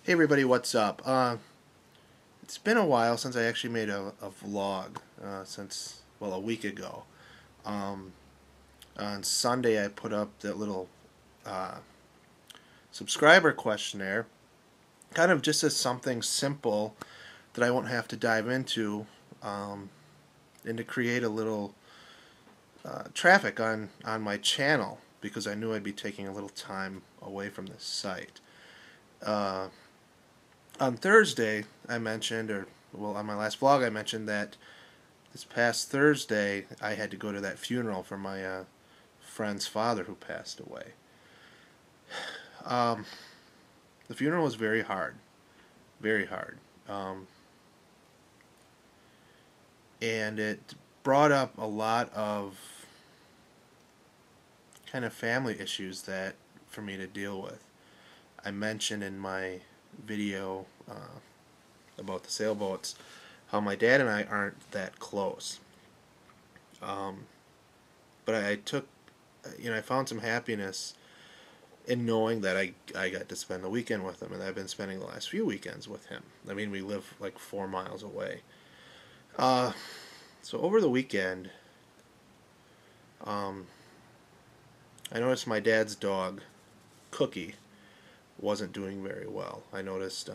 Hey everybody, what's up? It's been a while since I actually made a vlog, since a week ago. Um, on Sunday I put up that little uh, subscriber questionnaire, kind of just as something simple that I won't have to dive into, um, and to create a little traffic on my channel, because I knew I'd be taking a little time away from this site. Uh, on Thursday I mentioned, on my last vlog I mentioned that this past Thursday, I had to go to that funeral for my friend's father who passed away. Um, the funeral was very hard, very hard, and it brought up a lot of kind of family issues that for me to deal with. I mentioned in my video about the sailboats how my dad and I aren't that close, um, but I found some happiness in knowing that I got to spend the weekend with him, and I've been spending the last few weekends with him. I mean, we live like 4 miles away. Uh, so over the weekend, um, I noticed my dad's dog, Cookie, wasn't doing very well. I noticed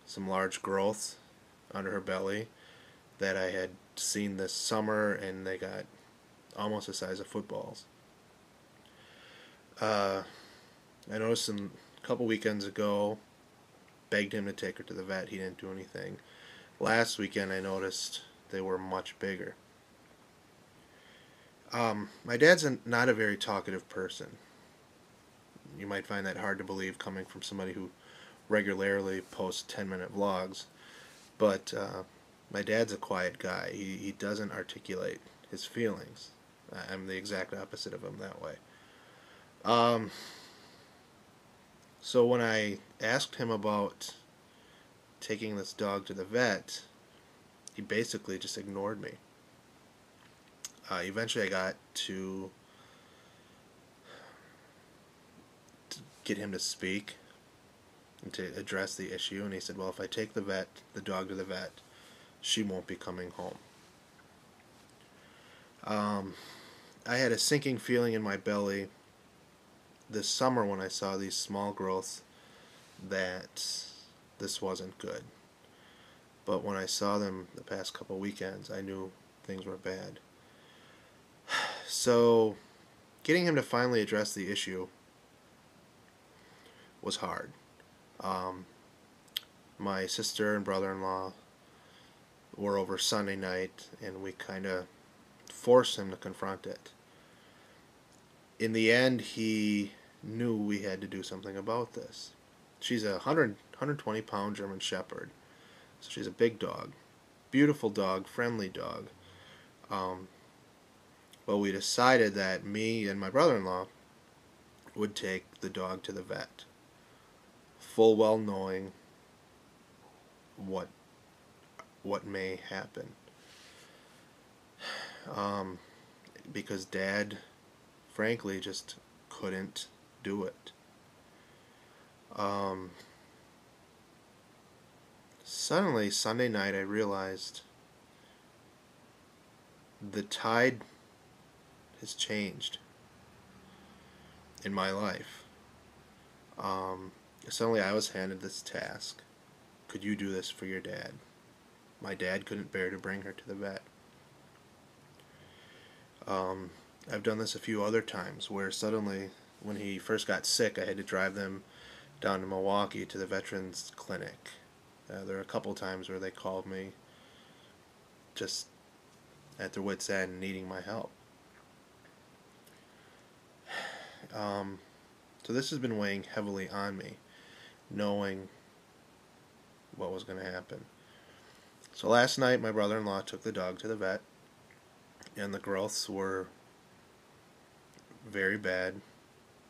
some large growth under her belly that I had seen this summer, and they got almost the size of footballs. Uh, I noticed him a couple weekends ago, begged him to take her to the vet. He didn't do anything. Last weekend I noticed they were much bigger. My dad's not a very talkative person. You might find that hard to believe coming from somebody who regularly posts 10-minute vlogs, but my dad's a quiet guy. He doesn't articulate his feelings. I'm the exact opposite of him that way. Um, so when I asked him about taking this dog to the vet, he basically just ignored me. Eventually I got to get him to speak and to address the issue, and he said, well, if I take the dog to the vet, she won't be coming home. I had a sinking feeling in my belly this summer when I saw these small growths that this wasn't good. But when I saw them the past couple weekends, I knew things were bad. So getting him to finally address the issue was hard. Um, my sister and brother-in-law were over Sunday night, and we kind of forced him to confront it. In the end, he knew we had to do something about this. She's a 120-pound German Shepherd, so she's a big dog. Beautiful dog, friendly dog. But we decided that me and my brother-in-law would take the dog to the vet, full well knowing what may happen. Because Dad, frankly, just couldn't do it. Suddenly, Sunday night, I realized the tide has changed in my life. Suddenly I was handed this task. Could you do this for your dad? My dad couldn't bear to bring her to the vet. I've done this a few other times where suddenly, when he first got sick, I had to drive them down to Milwaukee to the veterans clinic. There are a couple times where they called me just at their wits' end, needing my help. So this has been weighing heavily on me, knowing what was going to happen. So last night my brother-in-law took the dog to the vet, and the growths were very bad.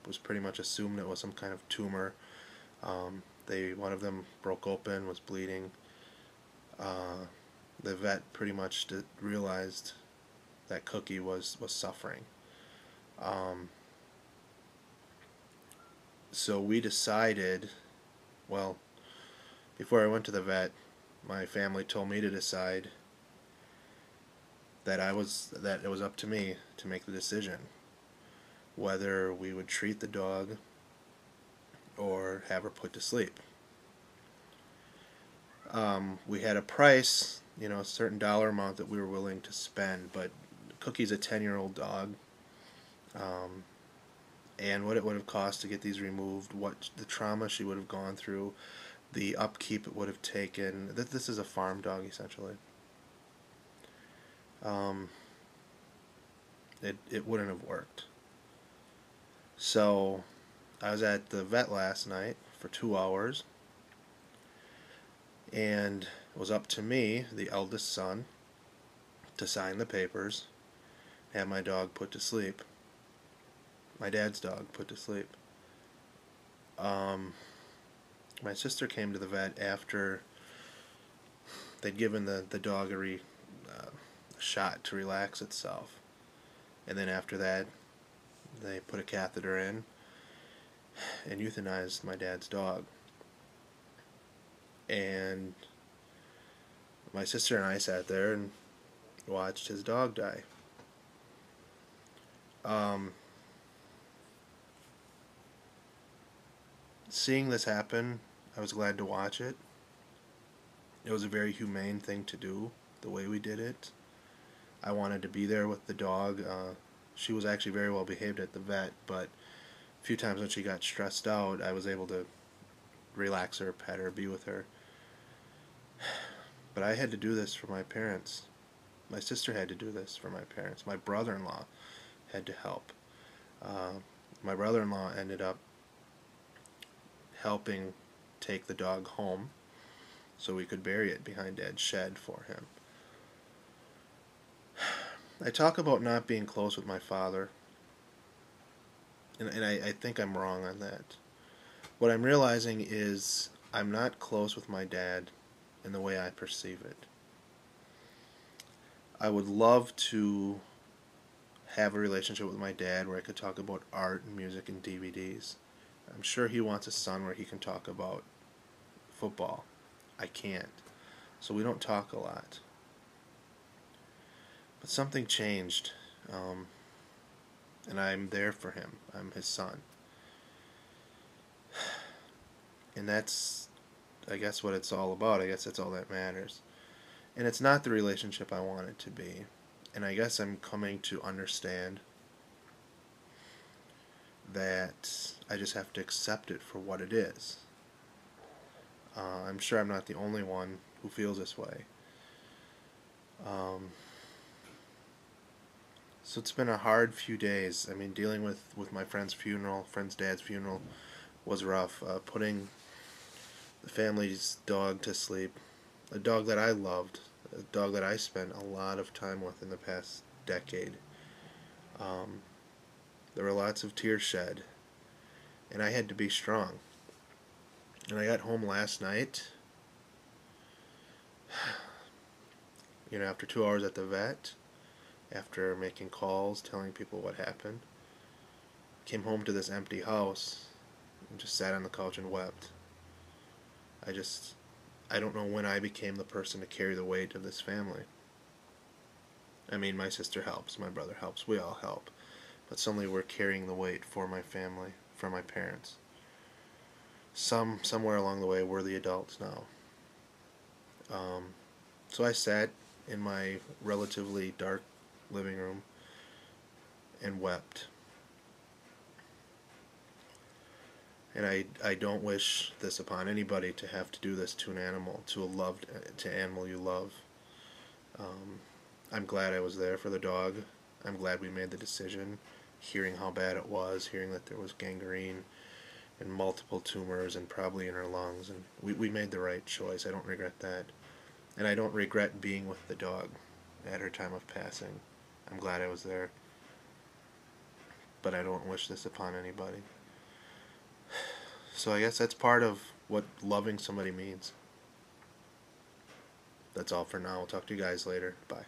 It was pretty much assumed it was some kind of tumor. One of them broke open, was bleeding. The vet pretty much realized that Cookie was suffering. So we decided, Well, before I went to the vet, my family told me to decide that it was up to me to make the decision whether we would treat the dog or have her put to sleep. We had a price, a certain dollar amount that we were willing to spend, but Cookie's a 10-year-old dog, and what it would have cost to get these removed, what the trauma she would have gone through, the upkeep it would have taken. This is a farm dog, essentially. It wouldn't have worked. So I was at the vet last night for 2 hours, and it was up to me, the eldest son, to sign the papers, have my dog put to sleep. My dad's dog put to sleep. My sister came to the vet after they'd given the dog a shot to relax itself. And then after that, they put a catheter in and euthanized my dad's dog. And my sister and I sat there and watched his dog die. Seeing this happen, I was glad to watch it. It was a very humane thing to do, the way we did it. I wanted to be there with the dog. She was actually very well behaved at the vet, but a few times when she got stressed out, I was able to relax her, pet her, be with her. But I had to do this for my parents. My sister had to do this for my parents. My brother-in-law had to help. My brother-in-law ended up helping take the dog home so we could bury it behind Dad's shed for him. I talk about not being close with my father, and I think I'm wrong on that. What I'm realizing is I'm not close with my dad in the way I perceive it. I would love to have a relationship with my dad where I could talk about art and music and DVDs. I'm sure he wants a son where he can talk about football. I can't. So we don't talk a lot. But something changed, and I'm there for him. I'm his son. And that's, I guess, what it's all about. I guess that's all that matters. And it's not the relationship I want it to be. And I guess I'm coming to understand that I just have to accept it for what it is. I'm sure I'm not the only one who feels this way. So it's been a hard few days. I mean, dealing with my friend's dad's funeral, was rough. Putting the family's dog to sleep, a dog that I loved, a dog that I spent a lot of time with in the past decade. There were lots of tears shed, and I had to be strong. And I got home last night, after 2 hours at the vet, after making calls, telling people what happened. Came home to this empty house and just sat on the couch and wept. I don't know when I became the person to carry the weight of this family. I mean, my sister helps, my brother helps, we all help. But suddenly we're carrying the weight for my family, for my parents. Somewhere along the way, we're the adults now. So I sat in my relatively dark living room and wept. And I don't wish this upon anybody, to have to do this to an animal, to an animal you love. I'm glad I was there for the dog. I'm glad we made the decision, hearing how bad it was, hearing that there was gangrene and multiple tumors and probably in her lungs, and we made the right choice. I don't regret that. And I don't regret being with the dog at her time of passing. I'm glad I was there. But I don't wish this upon anybody. So I guess that's part of what loving somebody means. That's all for now. I'll talk to you guys later. Bye.